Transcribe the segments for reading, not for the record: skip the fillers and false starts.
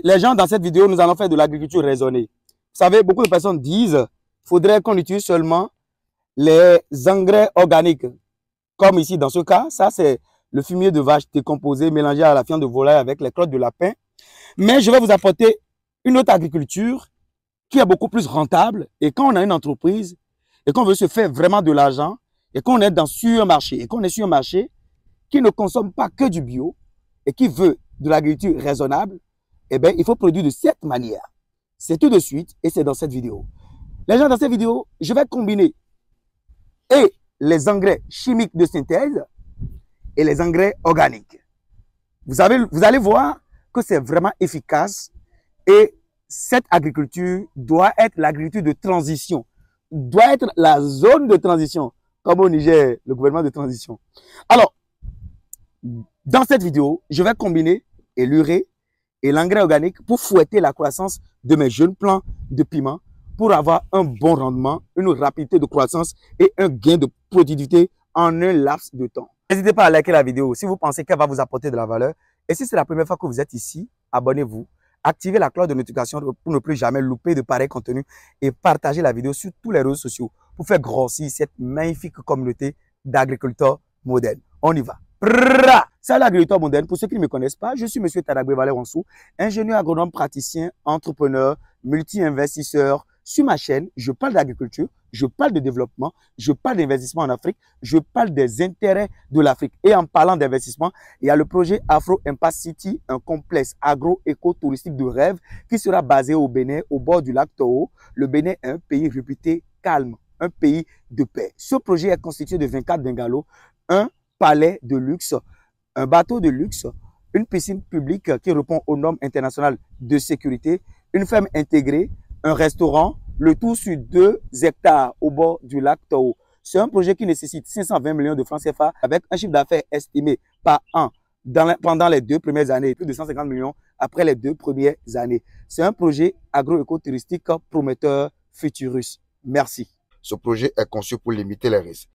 Les gens, dans cette vidéo, nous allons faire de l'agriculture raisonnée. Vous savez, beaucoup de personnes disent qu'il faudrait qu'on utilise seulement les engrais organiques. Comme ici, dans ce cas, ça c'est le fumier de vache décomposé mélangé à la viande de volaille avec les crottes de lapin. Mais je vais vous apporter une autre agriculture qui est beaucoup plus rentable. Et quand on a une entreprise et qu'on veut se faire vraiment de l'argent et qu'on est sur un marché et qu'on est sur un marché qui ne consomme pas que du bio et qui veut de l'agriculture raisonnable, eh bien, il faut produire de cette manière. C'est tout de suite et c'est dans cette vidéo. Les gens, dans cette vidéo, je vais combiner et les engrais chimiques de synthèse et les engrais organiques. Vous allez voir que c'est vraiment efficace et cette agriculture doit être l'agriculture de transition, doit être la zone de transition, comme au Niger, le gouvernement de transition. Alors, dans cette vidéo, je vais combiner l'urée et l'engrais organique pour fouetter la croissance de mes jeunes plants de piment pour avoir un bon rendement, une rapidité de croissance et un gain de productivité en un laps de temps. N'hésitez pas à liker la vidéo si vous pensez qu'elle va vous apporter de la valeur. Et si c'est la première fois que vous êtes ici, abonnez-vous, activez la cloche de notification pour ne plus jamais louper de pareils contenus et partagez la vidéo sur tous les réseaux sociaux pour faire grossir cette magnifique communauté d'agriculteurs modernes. On y va. Salut l'agriculteur moderne, pour ceux qui ne me connaissent pas, je suis M. Tadagbe Valé-Ransou, ingénieur agronome praticien, entrepreneur, multi-investisseur. Sur ma chaîne, je parle d'agriculture, je parle de développement, je parle d'investissement en Afrique, je parle des intérêts de l'Afrique. Et en parlant d'investissement, il y a le projet Afro Impact City, un complexe agro-éco-touristique de rêve qui sera basé au Bénin, au bord du lac Toho. Le Bénin est un pays réputé calme, un pays de paix. Ce projet est constitué de 24 bungalows, un palais de luxe, un bateau de luxe, une piscine publique qui répond aux normes internationales de sécurité, une ferme intégrée, un restaurant, le tout sur 2 hectares au bord du lac Toho. C'est un projet qui nécessite 520 millions de francs CFA avec un chiffre d'affaires estimé par an pendant les 2 premières années et plus de 150 millions après les 2 premières années. C'est un projet agro-éco-touristique prometteur futuriste. Merci. Ce projet est conçu pour limiter les risques.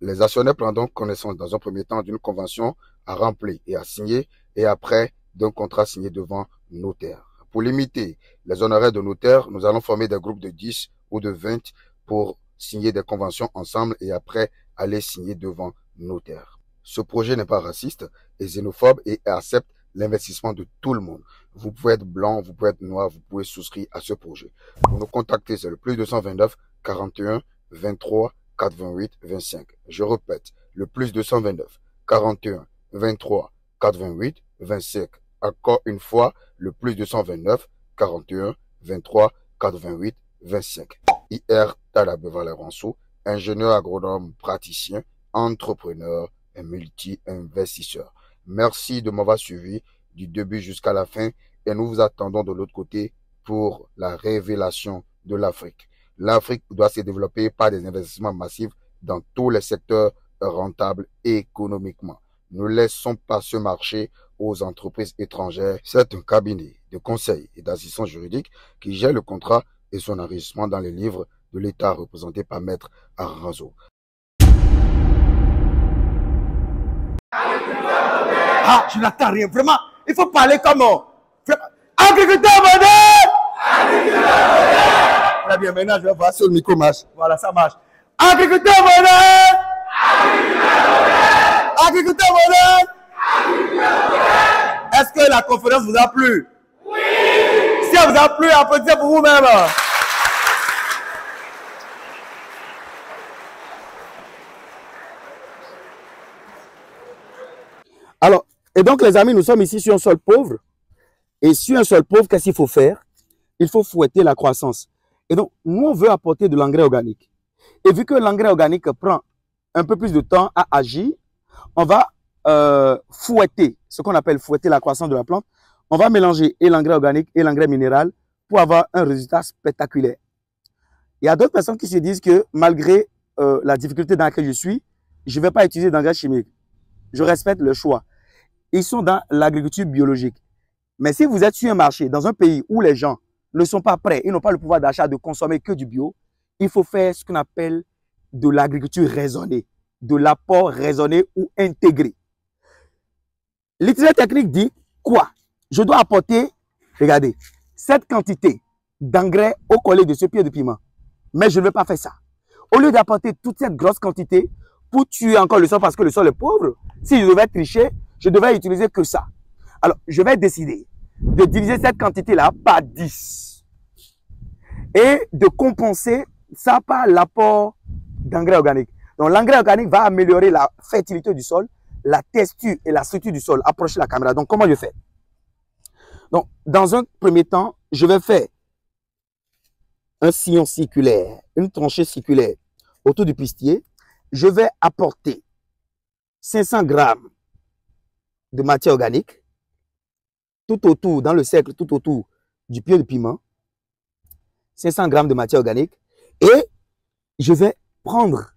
Les actionnaires prendront connaissance dans un premier temps d'une convention à remplir et à signer et après d'un contrat signé devant notaire. Pour limiter les honoraires de notaire, nous allons former des groupes de 10 ou de 20 pour signer des conventions ensemble et après aller signer devant notaire. Ce projet n'est pas raciste et xénophobe et accepte l'investissement de tout le monde. Vous pouvez être blanc, vous pouvez être noir, vous pouvez souscrire à ce projet. Pour nous contacter, c'est le plus 229 41 23 428 25. Je répète, le plus 229 41 23 428 25. Encore une fois, le plus 229 41 23 428 25. IR Tadagbe Valé-Ransou, ingénieur agronome praticien, entrepreneur et multi-investisseur. Merci de m'avoir suivi du début jusqu'à la fin et nous vous attendons de l'autre côté pour la révélation de l'Afrique. L'Afrique doit se développer par des investissements massifs dans tous les secteurs rentables économiquement. Ne laissons pas ce marché aux entreprises étrangères. C'est un cabinet de conseil et d'assistance juridique qui gère le contrat et son enregistrement dans les livres de l'État représenté par Maître Arazo. Ah, je n'attends rien. Vraiment, il faut parler comme agriculteur moderne. Très bien, maintenant je vais voir sur le micro marche. Voilà, ça marche. Agriculteur moderne. Agriculteur moderne. Est-ce que la conférence vous a plu? Oui. Si elle vous a plu, applaudissez pour vous-même. Alors, et donc les amis, nous sommes ici sur un sol pauvre. Et sur un sol pauvre, qu'est-ce qu'il faut faire? Il faut fouetter la croissance. Et donc, nous, on veut apporter de l'engrais organique. Et vu que l'engrais organique prend un peu plus de temps à agir, on va fouetter, ce qu'on appelle fouetter la croissance de la plante. On va mélanger et l'engrais organique et l'engrais minéral pour avoir un résultat spectaculaire. Il y a d'autres personnes qui se disent que malgré la difficulté dans laquelle je suis, je ne vais pas utiliser d'engrais chimiques. Je respecte le choix. Ils sont dans l'agriculture biologique. Mais si vous êtes sur un marché, dans un pays où les gens ne sont pas prêts, ils n'ont pas le pouvoir d'achat de consommer que du bio, il faut faire ce qu'on appelle de l'agriculture raisonnée, de l'apport raisonné ou intégré. L'itinéraire technique dit quoi? Je dois apporter Regardez, cette quantité d'engrais au collet de ce pied de piment. Mais je ne vais pas faire ça. Au lieu d'apporter toute cette grosse quantité pour tuer encore le sol parce que le sol est pauvre, si je devais tricher, je devais utiliser que ça. Alors, je vais décider de diviser cette quantité-là par 10 et de compenser ça par l'apport d'engrais organiques. Donc, l'engrais organique va améliorer la fertilité du sol, la texture et la structure du sol. Approchez la caméra. Donc, comment je fais? Donc, dans un premier temps, je vais faire un sillon circulaire, une tranchée circulaire autour du pistier. Je vais apporter 500 grammes de matière organique tout autour, dans le cercle, tout autour du pied de piment. 500 grammes de matière organique. Et je vais prendre,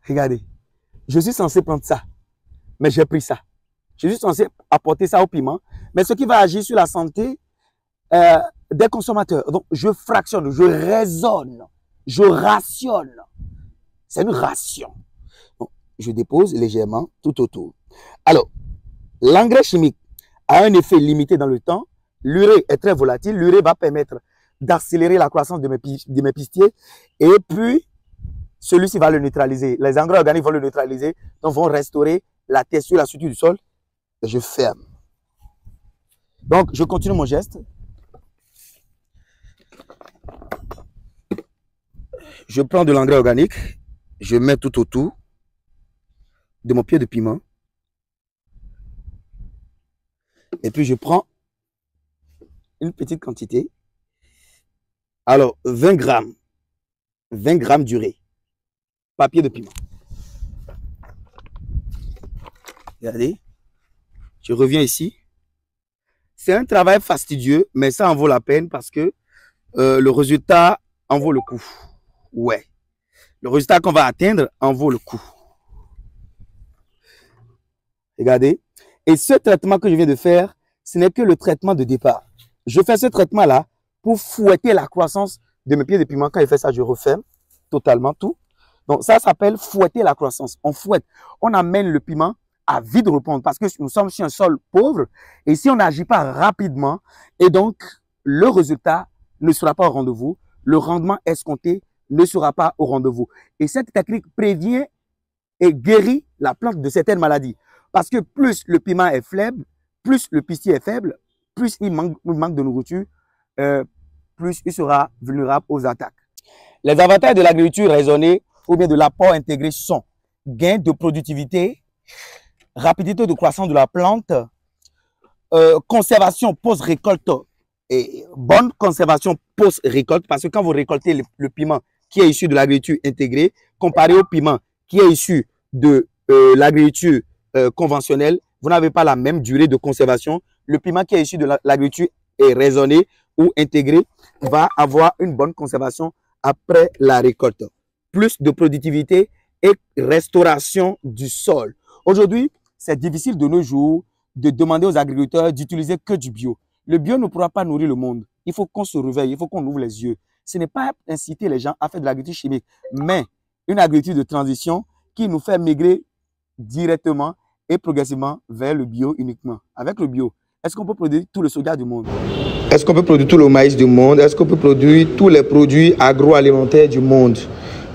regardez, je suis censé prendre ça, mais j'ai pris ça. Je suis censé apporter ça au piment, mais ce qui va agir sur la santé des consommateurs. Donc, je fractionne, je raisonne, je rationne. C'est une ration. Donc, je dépose légèrement tout autour. Alors, l'engrais chimique a un effet limité dans le temps. L'urée est très volatile. L'urée va permettre d'accélérer la croissance de mes pistiers. Et puis, celui-ci va le neutraliser. Les engrais organiques vont le neutraliser, donc vont restaurer la texture, la structure du sol. Et je ferme. Donc, je continue mon geste. Je prends de l'engrais organique. Je mets tout autour de mon pied de piment. Et puis, je prends une petite quantité. Alors, 20 grammes. 20 grammes d'urée. Papier de piment. Regardez. Je reviens ici. C'est un travail fastidieux, mais ça en vaut la peine parce que le résultat en vaut le coup. Ouais. Le résultat qu'on va atteindre en vaut le coup. Regardez. Et ce traitement que je viens de faire, ce n'est que le traitement de départ. Je fais ce traitement-là pour fouetter la croissance de mes pieds de piment. Quand je fais ça, je referme totalement tout. Donc, ça s'appelle fouetter la croissance. On fouette. On amène le piment à vite répondre parce que nous sommes sur un sol pauvre. Et si on n'agit pas rapidement, et donc, le résultat ne sera pas au rendez-vous. Le rendement escompté ne sera pas au rendez-vous. Et cette technique prévient et guérit la plante de certaines maladies. Parce que plus le piment est faible, plus le pistier est faible, plus il manque de nourriture, plus il sera vulnérable aux attaques. Les avantages de l'agriculture raisonnée ou bien de l'apport intégré sont gain de productivité, rapidité de croissance de la plante, conservation post-récolte et bonne conservation post-récolte parce que quand vous récoltez le piment qui est issu de l'agriculture intégrée, comparé au piment qui est issu de l'agriculture conventionnelle, vous n'avez pas la même durée de conservation. Le piment qui est issu de l'agriculture raisonnée ou intégrée va avoir une bonne conservation après la récolte. Plus de productivité et restauration du sol. Aujourd'hui, c'est difficile de nos jours de demander aux agriculteurs d'utiliser que du bio. Le bio ne pourra pas nourrir le monde. Il faut qu'on se réveille, il faut qu'on ouvre les yeux. Ce n'est pas inciter les gens à faire de l'agriculture chimique, mais une agriculture de transition qui nous fait migrer directement et progressivement vers le bio uniquement. Avec le bio, est-ce qu'on peut produire tout le soja du monde? Est-ce qu'on peut produire tout le maïs du monde? Est-ce qu'on peut produire tous les produits agroalimentaires du monde?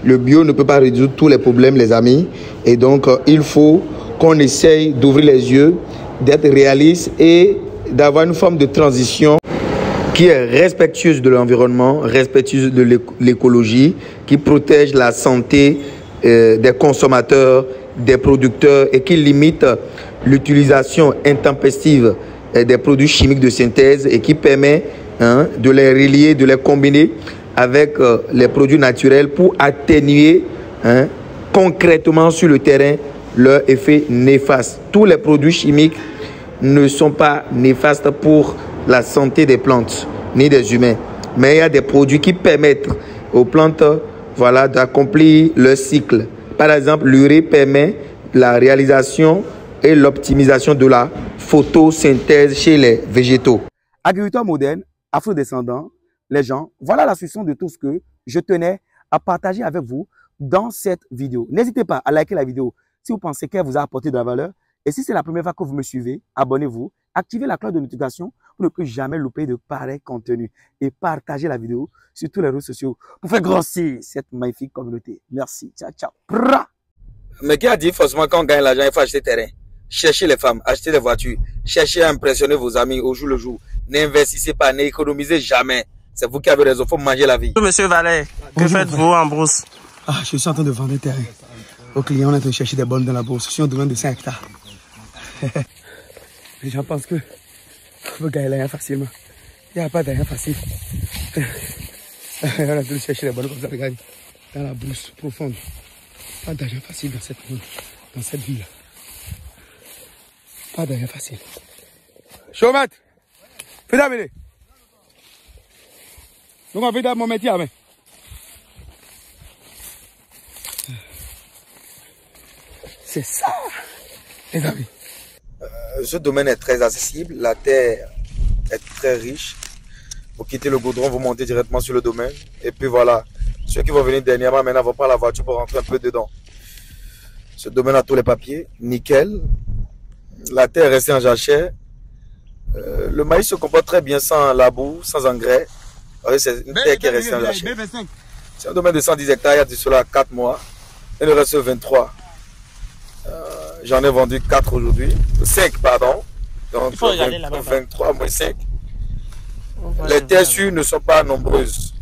Le bio ne peut pas résoudre tous les problèmes, les amis. Et donc, il faut qu'on essaye d'ouvrir les yeux, d'être réaliste et d'avoir une forme de transition qui est respectueuse de l'environnement, respectueuse de l'écologie, qui protège la santé des consommateurs, des producteurs et qui limite l'utilisation intempestive des produits chimiques de synthèse et qui permet de les relier, de les combiner avec les produits naturels pour atténuer concrètement sur le terrain leur effet néfaste. Tous les produits chimiques ne sont pas néfastes pour la santé des plantes ni des humains, mais il y a des produits qui permettent aux plantes d'accomplir leur cycle. Par exemple, l'urée permet la réalisation et l'optimisation de la photosynthèse chez les végétaux. Agriculteurs modernes, afrodescendants, les gens, voilà la solution de tout ce que je tenais à partager avec vous dans cette vidéo. N'hésitez pas à liker la vidéo si vous pensez qu'elle vous a apporté de la valeur. Et si c'est la première fois que vous me suivez, abonnez-vous, activez la cloche de notification pour ne plus jamais louper de pareils contenus et partager la vidéo sur tous les réseaux sociaux pour faire grossir cette magnifique communauté. Merci. Ciao, ciao. Pra! Mais qui a dit forcément quand on gagne l'argent, il faut acheter terrain? Cherchez les femmes, achetez des voitures, cherchez à impressionner vos amis au jour le jour. N'investissez pas, n'économisez jamais. C'est vous qui avez raison, il faut manger la vie. Monsieur Vallet, que faites-vous en brousse? Ah, je suis en train de vendre un terrain. Aux clients, on est en train de chercher des bonnes dans la bourse. Je suis en domaine de 5 hectares. Les gens pensent que on peut gagner l'argent facilement. Il n'y a pas d'argent facile. On est en train de chercher les bonnes comme ça, regardez. Dans la brousse profonde. Pas d'argent facile dans cette ville. Pas d'argent facile. Chomette! Fais d'amener! Donc on fait dans mon métier, mais. C'est ça, les amis. Ce domaine est très accessible, la terre est très riche. Vous quittez le goudron, vous montez directement sur le domaine. Et puis voilà, ceux qui vont venir dernièrement maintenant vont prendre la voiture pour rentrer un peu dedans. Ce domaine a tous les papiers, nickel. La terre est restée en jachère. Le maïs se comporte très bien sans labour, sans engrais. C'est une terre qui est restée en jachère. C'est un domaine de 110 hectares, il y a de cela 4 mois. Il en reste 23. J'en ai vendu 4 aujourd'hui. 5, pardon. Donc 23 moins 5. Les terres sûres ne sont pas nombreuses.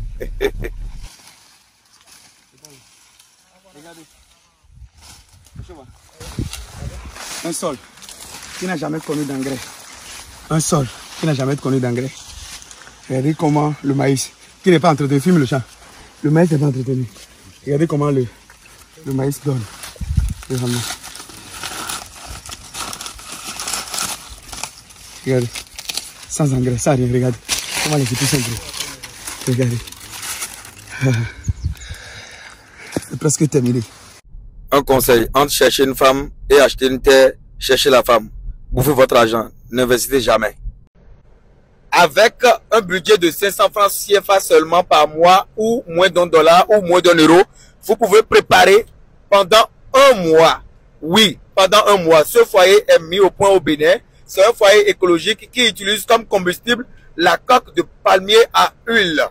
Un sol qui n'a jamais connu d'engrais. Un sol qui n'a jamais connu d'engrais. Regardez comment le maïs, qui n'est pas entretenu, filme le champ. Le maïs n'est pas entretenu. Regardez comment le maïs donne. Regardez. Regardez. Sans engrais, ça rien, regardez. Comment les petits sont gros. Regardez. C'est presque terminé. Un conseil, entre chercher une femme et acheter une terre, cherchez la femme. Bouffez votre argent, n'investissez jamais. Avec un budget de 500 francs CFA seulement par mois, ou moins d'$1 ou moins d'€1, vous pouvez préparer pendant un mois. Oui, pendant un mois. Ce foyer est mis au point au Bénin. C'est un foyer écologique qui utilise comme combustible la coque de palmier à huile.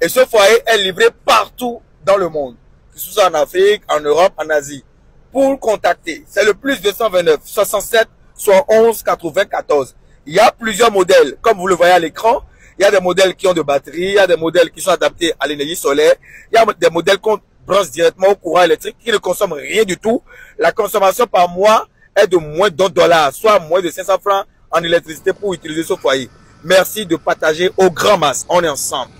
Et ce foyer est livré partout dans le monde. Que ce soit en Afrique, en Europe, en Asie. Pour contacter, c'est le plus 229 67 71 94. Il y a plusieurs modèles, comme vous le voyez à l'écran. Il y a des modèles qui ont de batterie, il y a des modèles qui sont adaptés à l'énergie solaire. Il y a des modèles qu'on branche directement au courant électrique qui ne consomment rien du tout. La consommation par mois est de moins d'$1, soit moins de 500 francs en électricité pour utiliser ce foyer. Merci de partager au grand masse. On est ensemble.